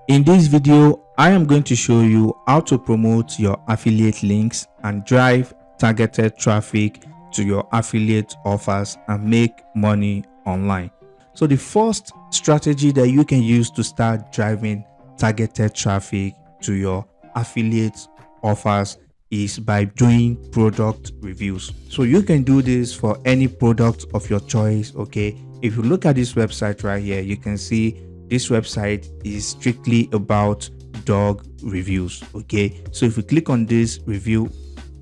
In this video, I am going to show you how to promote your affiliate links and drive targeted traffic to your affiliate offers and make money online. So the first strategy that you can use to start driving targeted traffic to your affiliate offers is by doing product reviews. So you can do this for any product of your choice. Okay, if you look at this website right here, you can see this website is strictly about dog reviews. Okay, so if you click on this review,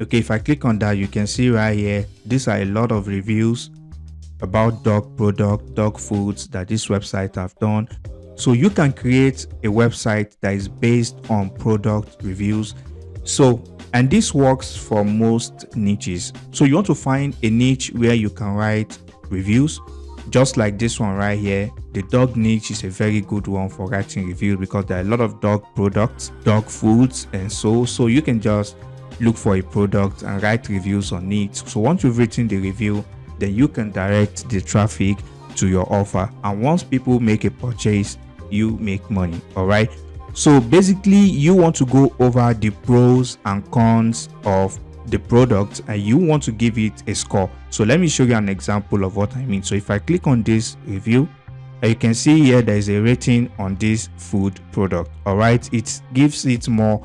okay, if I click on that, you can see right here these are a lot of reviews about dog product, dog foods that this website have done. So you can create a website that is based on product reviews. So, and this works for most niches. So you want to find a niche where you can write reviews, just like this one right here. The dog niche is a very good one for writing reviews because there are a lot of dog products, dog foods, and so you can just look for a product and write reviews on it. So once you've written the review, then you can direct the traffic to your offer, and once people make a purchase, you make money. All right, so basically you want to go over the pros and cons of the product and you want to give it a score. So let me show you an example of what I mean. So if I click on this review, you can see here there is a rating on this food product. All right, it gives it more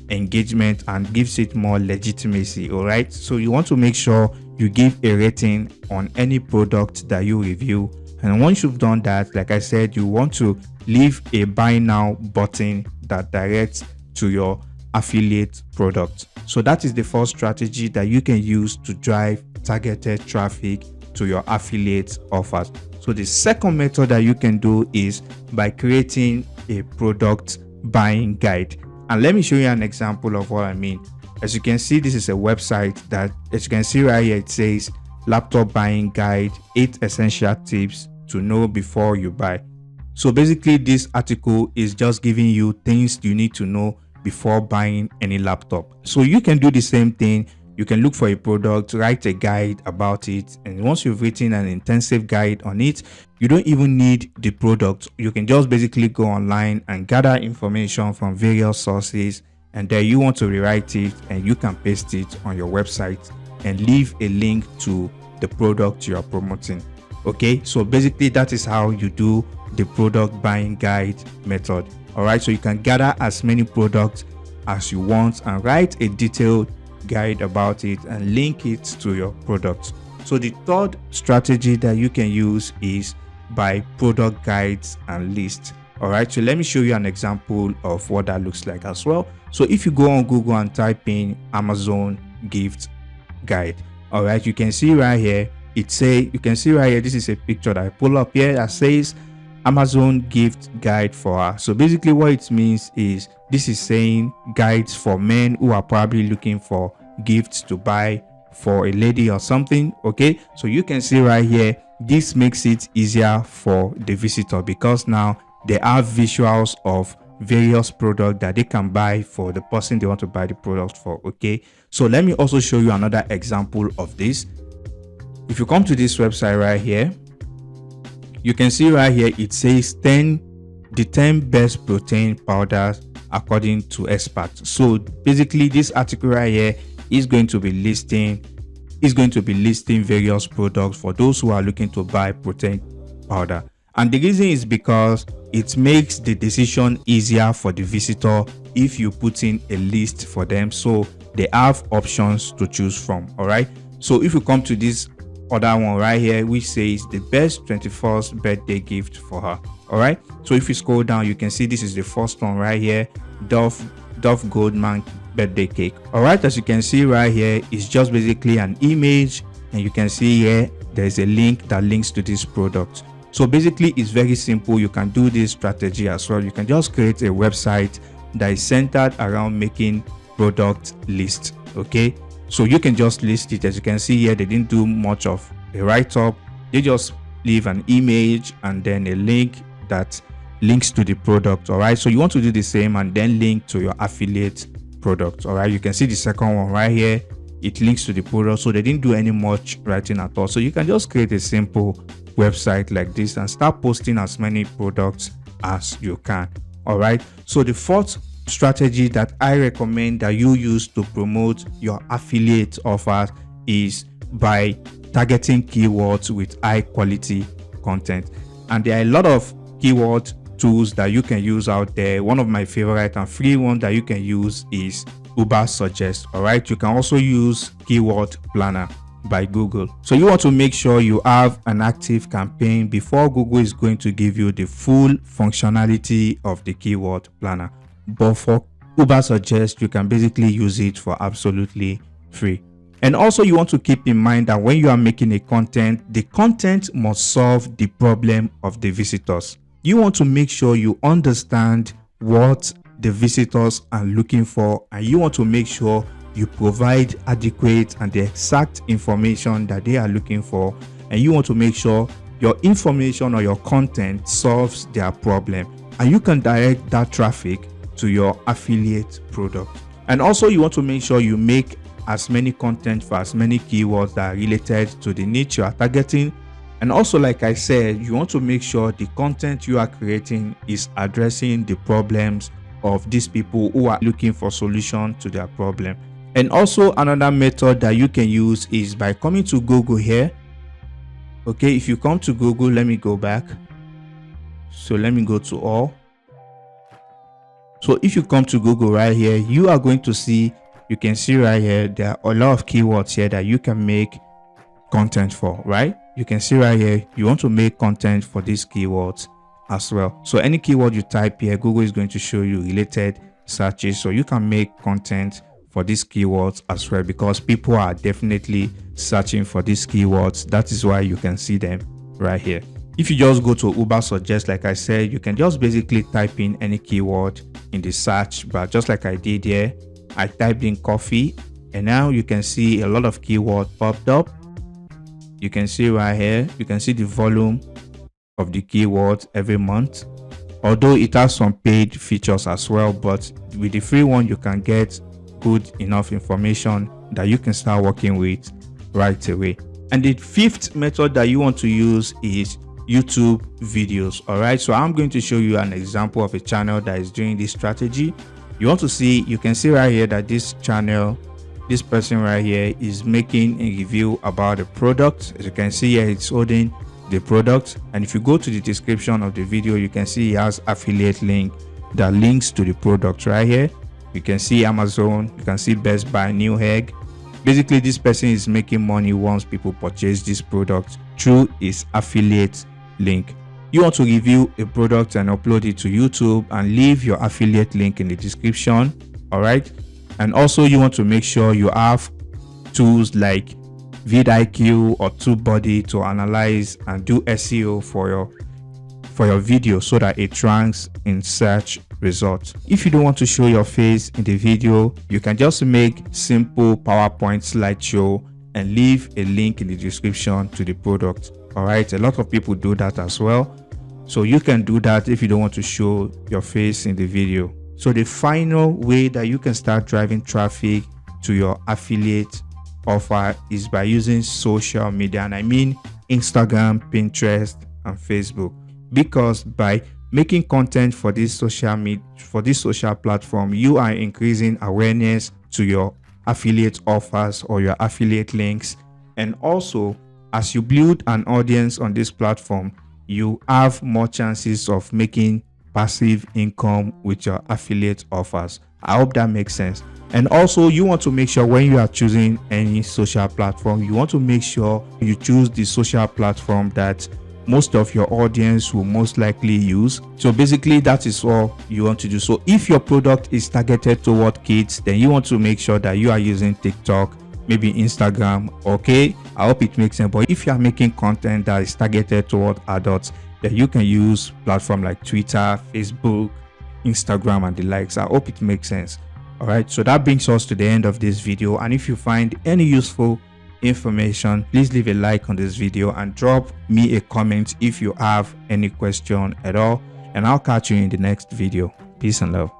engagement and gives it more legitimacy. All right, so you want to make sure you give a rating on any product that you review, and once you've done that, like I said, you want to leave a buy now button that directs to your affiliate product. So that is the first strategy that you can use to drive targeted traffic to your affiliate offers. So the second method that you can do is by creating a product buying guide. And let me show you an example of what I mean. As you can see, this is a website that, as you can see right here, it says laptop buying guide, 8 essential tips to know before you buy. So basically this article is just giving you things you need to know before buying any laptop. So you can do the same thing. You can look for a product, write a guide about it, and once you've written an intensive guide on it, you don't even need the product. You can just basically go online and gather information from various sources, and then you want to rewrite it and you can paste it on your website and leave a link to the product you are promoting. Okay, so basically that is how you do the product buying guide method. All right, so you can gather as many products as you want and write a detailed guide about it and link it to your product. So the third strategy that you can use is by product guides and lists. All right, so let me show you an example of what that looks like as well. So if you go on Google and type in Amazon gift guide, all right, you can see right here, you can see right here, this is a picture that I pull up here that says Amazon gift guide for her. So basically what it means is this is saying guides for men who are probably looking for gifts to buy for a lady or something. Okay, so you can see right here, this makes it easier for the visitor because now they have visuals of various products that they can buy for the person they want to buy the product for. Okay, so let me also show you another example of this. If you come to this website right here, you can see right here it says the 10 best protein powders according to experts. So basically this article right here is going to be listing various products for those who are looking to buy protein powder. And the reason is because it makes the decision easier for the visitor if you put in a list for them, so they have options to choose from. All right, so if you come to this other one right here which says the best 21st birthday gift for her. All right, so if you scroll down, you can see this is the first one right here, Dove Goldman birthday cake. All right, as you can see right here, it's just basically an image, and you can see here there's a link that links to this product. So basically it's very simple. You can do this strategy as well. You can just create a website that is centered around making product lists. Okay, so you can just list it. As you can see here, they didn't do much of a write-up. They just leave an image and then a link that links to the product. All right, so you want to do the same and then link to your affiliate product. All right, you can see the second one right here, it links to the product. So they didn't do any much writing at all. So you can just create a simple website like this and start posting as many products as you can. All right. So the fourth strategy that I recommend that you use to promote your affiliate offers is by targeting keywords with high quality content. And there are a lot of keyword tools that you can use out there. One of my favorite and free one that you can use is Uber Suggest. All right. You can also use Keyword Planner by Google. So you want to make sure you have an active campaign before Google is going to give you the full functionality of the Keyword Planner. But for Uber Suggest, you can basically use it for absolutely free. And also you want to keep in mind that when you are making a content, the content must solve the problem of the visitors. You want to make sure you understand what the visitors are looking for, and you want to make sure you provide adequate and the exact information that they are looking for, and you want to make sure your information or your content solves their problem, and you can direct that traffic to your affiliate product. And also you want to make sure you make as many content for as many keywords that are related to the niche you are targeting. And also, like I said, you want to make sure the content you are creating is addressing the problems of these people who are looking for solution to their problem. And also another method that you can use is by coming to Google here. Okay, if you come to Google, let me go back. So let me go to all. So if you come to Google right here, you are going to see, you can see right here, there are a lot of keywords here that you can make content for, right? You can see right here, you want to make content for these keywords as well. So any keyword you type here, Google is going to show you related searches. So you can make content for these keywords as well, because people are definitely searching for these keywords. That is why you can see them right here. If you just go to Uber Suggest, like I said, you can just basically type in any keyword in the search bar, just like I did here. I typed in coffee, and now you can see a lot of keywords popped up. You can see right here, you can see the volume of the keywords every month, although it has some paid features as well. But with the free one, you can get good enough information that you can start working with right away. And the fifth method that you want to use is YouTube videos. All right, so I'm going to show you an example of a channel that is doing this strategy. You want to see, you can see right here that this channel, this person right here is making a review about the product. As you can see here, it's holding the product, and if you go to the description of the video, you can see he has affiliate link that links to the product right here. You can see Amazon, you can see Best Buy, New Egg. Basically, this person is making money once people purchase this product through his affiliate link. You want to review a product and upload it to YouTube and leave your affiliate link in the description. All right. And also you want to make sure you have tools like vidIQ or TubeBuddy to analyze and do SEO for your video so that it ranks in search results. If you don't want to show your face in the video, you can just make simple PowerPoint slideshow and leave a link in the description to the product. All right, a lot of people do that as well, so you can do that if you don't want to show your face in the video. So the final way that you can start driving traffic to your affiliate offer is by using social media, and I mean Instagram, Pinterest, and Facebook, because by making content for this social platform, you are increasing awareness to your affiliate offers or your affiliate links. And also, as you build an audience on this platform, you have more chances of making passive income with your affiliate offers. I hope that makes sense. And also, you want to make sure when you are choosing any social platform, you want to make sure you choose the social platform that most of your audience will most likely use. So basically, that is all you want to do. So if your product is targeted toward kids, then you want to make sure that you are using TikTok, maybe Instagram. Okay, I hope it makes sense. But if you are making content that is targeted toward adults, then you can use platforms like Twitter, Facebook, Instagram, and the likes. I hope it makes sense. All right, so that brings us to the end of this video. And if you find any useful information, please leave a like on this video and drop me a comment if you have any question at all, and I'll catch you in the next video. Peace and love.